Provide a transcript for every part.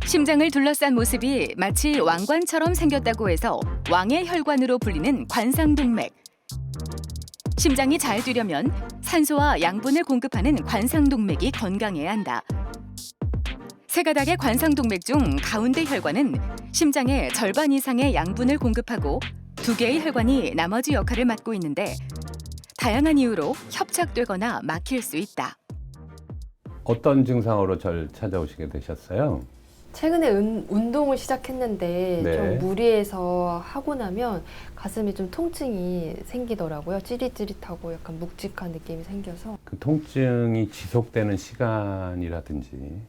심장을 둘러싼 모습이 마치 왕관처럼 생겼다고 해서 왕의 혈관으로 불리는 관상동맥. 심장이 잘 뛰려면 산소와 양분을 공급하는 관상동맥이 건강해야 한다. 세 가닥의 관상동맥 중 가운데 혈관은 심장의 절반 이상의 양분을 공급하고 두 개의 혈관이 나머지 역할을 맡고 있는데 다양한 이유로 협착되거나 막힐 수 있다. 어떤 증상으로 절 찾아오시게 되셨어요? 최근에 운동을 시작했는데 네. 좀 무리해서 하고 나면 가슴에 좀 통증이 생기더라고요. 찌릿찌릿하고 약간 묵직한 느낌이 생겨서. 그 통증이 지속되는 시간이라든지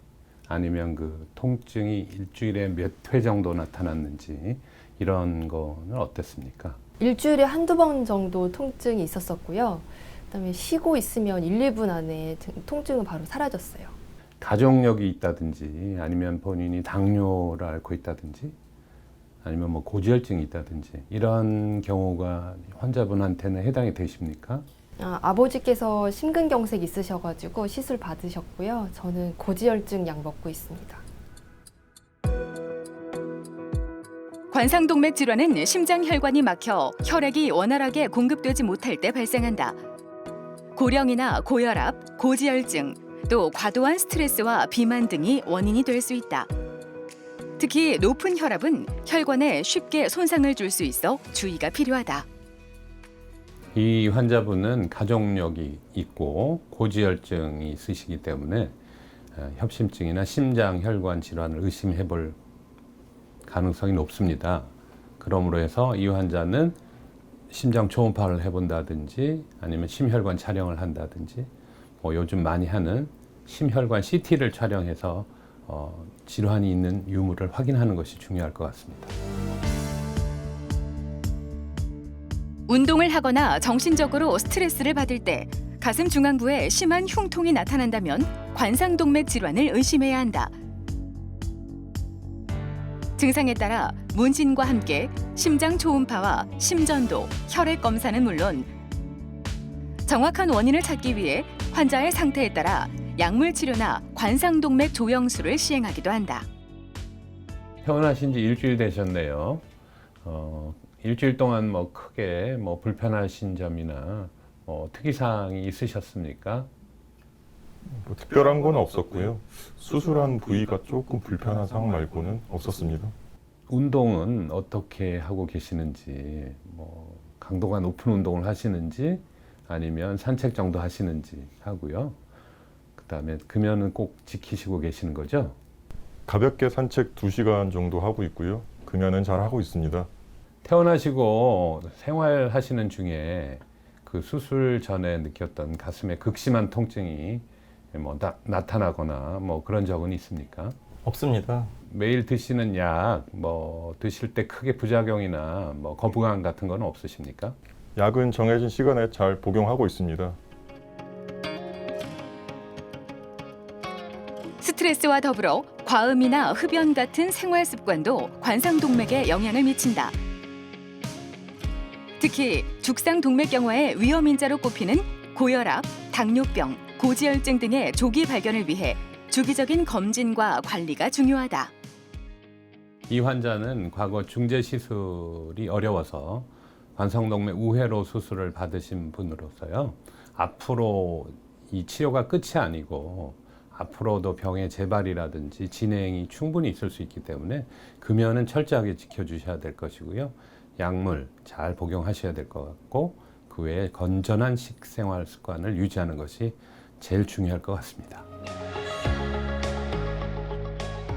아니면 그 통증이 일주일에 몇 회 정도 나타났는지 이런 거는 어땠습니까? 일주일에 한두 번 정도 통증이 있었었고요. 그다음에 쉬고 있으면 1, 2분 안에 통증은 바로 사라졌어요. 가족력이 있다든지 아니면 본인이 당뇨를 앓고 있다든지 아니면 뭐 고지혈증이 있다든지 이런 경우가 환자분한테는 해당이 되십니까? 아버지께서 심근경색 있으셔가지고 시술 받으셨고요. 저는 고지혈증 약 먹고 있습니다. 관상동맥 질환은 심장 혈관이 막혀 혈액이 원활하게 공급되지 못할 때 발생한다. 고령이나 고혈압, 고지혈증, 또 과도한 스트레스와 비만 등이 원인이 될 수 있다. 특히 높은 혈압은 혈관에 쉽게 손상을 줄 수 있어 주의가 필요하다. 이 환자분은 가족력이 있고 고지혈증이 있으시기 때문에 협심증이나 심장 혈관 질환을 의심해 볼 가능성이 높습니다. 그러므로 해서 이 환자는 심장 초음파를 해본다든지 아니면 심혈관 촬영을 한다든지 뭐 요즘 많이 하는 심혈관 CT를 촬영해서 질환이 있는 유무를 확인하는 것이 중요할 것 같습니다. 운동을 하거나 정신적으로 스트레스를 받을 때 가슴 중앙부에 심한 흉통이 나타난다면 관상동맥 질환을 의심해야 한다. 증상에 따라 문진과 함께 심장 초음파와 심전도, 혈액 검사는 물론 정확한 원인을 찾기 위해 환자의 상태에 따라 약물 치료나 관상동맥 조영술을 시행하기도 한다. 퇴원하신 지 일주일 되셨네요. 일주일 동안 뭐 크게 뭐 불편하신 점이나 특이사항이 있으셨습니까? 뭐 특별한 건 없었고요. 수술한 부위가 조금 불편한 상황 말고는 없었습니다. 운동은 어떻게 하고 계시는지, 뭐 강도가 높은 운동을 하시는지 아니면 산책 정도 하시는지 하고요. 그다음에 금연은 꼭 지키시고 계시는 거죠? 가볍게 산책 2시간 정도 하고 있고요. 금연은 잘 하고 있습니다. 퇴원하시고 생활하시는 중에 그 수술 전에 느꼈던 가슴에 극심한 통증이 뭐 나타나거나 뭐 그런 적은 있습니까? 없습니다. 매일 드시는 약, 뭐 드실 때 크게 부작용이나 뭐 거부감 같은 건 없으십니까? 약은 정해진 시간에 잘 복용하고 있습니다. 스트레스와 더불어 과음이나 흡연 같은 생활 습관도 관상동맥에 영향을 미친다. 특히 죽상동맥경화의 위험인자로 꼽히는 고혈압, 당뇨병, 고지혈증 등의 조기 발견을 위해 주기적인 검진과 관리가 중요하다. 이 환자는 과거 중재 시술이 어려워서 관상동맥 우회로 수술을 받으신 분으로서요. 앞으로 이 치료가 끝이 아니고 앞으로도 병의 재발이라든지 진행이 충분히 있을 수 있기 때문에 금연은 철저하게 지켜주셔야 될 것이고요. 약물 잘 복용하셔야 될 것 같고 그 외에 건전한 식생활 습관을 유지하는 것이 제일 중요할 것 같습니다.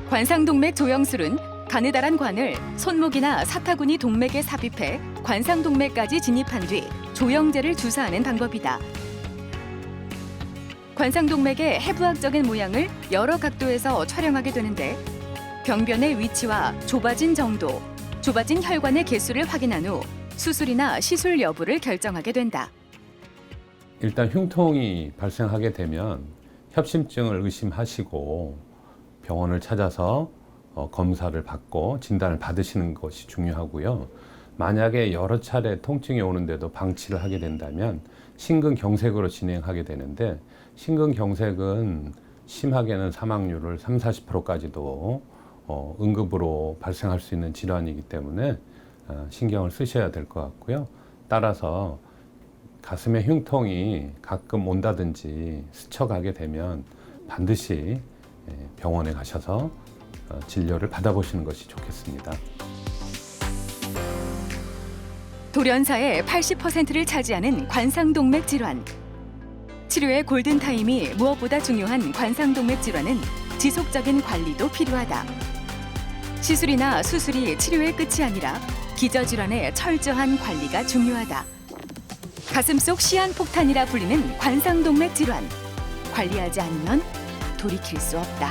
관상동맥 조영술은 가느다란 관을 손목이나 사타구니 동맥에 삽입해 관상동맥까지 진입한 뒤 조영제를 주사하는 방법이다. 관상동맥의 해부학적인 모양을 여러 각도에서 촬영하게 되는데 병변의 위치와 좁아진 정도, 좁아진 혈관의 개수를 확인한 후 수술이나 시술 여부를 결정하게 된다. 일단 흉통이 발생하게 되면 협심증을 의심하시고 병원을 찾아서 검사를 받고 진단을 받으시는 것이 중요하고요. 만약에 여러 차례 통증이 오는데도 방치를 하게 된다면 심근경색으로 진행하게 되는데 심근경색은 심하게는 사망률을 30-40%까지도 응급으로 발생할 수 있는 질환이기 때문에 신경을 쓰셔야 될 것 같고요. 따라서 가슴에 흉통이 가끔 온다든지 스쳐가게 되면 반드시 병원에 가셔서 진료를 받아보시는 것이 좋겠습니다. 돌연사의 80%를 차지하는 관상동맥 질환. 치료의 골든타임이 무엇보다 중요한 관상동맥 질환은 지속적인 관리도 필요하다. 시술이나 수술이 치료의 끝이 아니라 기저질환의 철저한 관리가 중요하다. 가슴속 시한폭탄이라 불리는 관상동맥 질환. 관리하지 않으면 돌이킬 수 없다.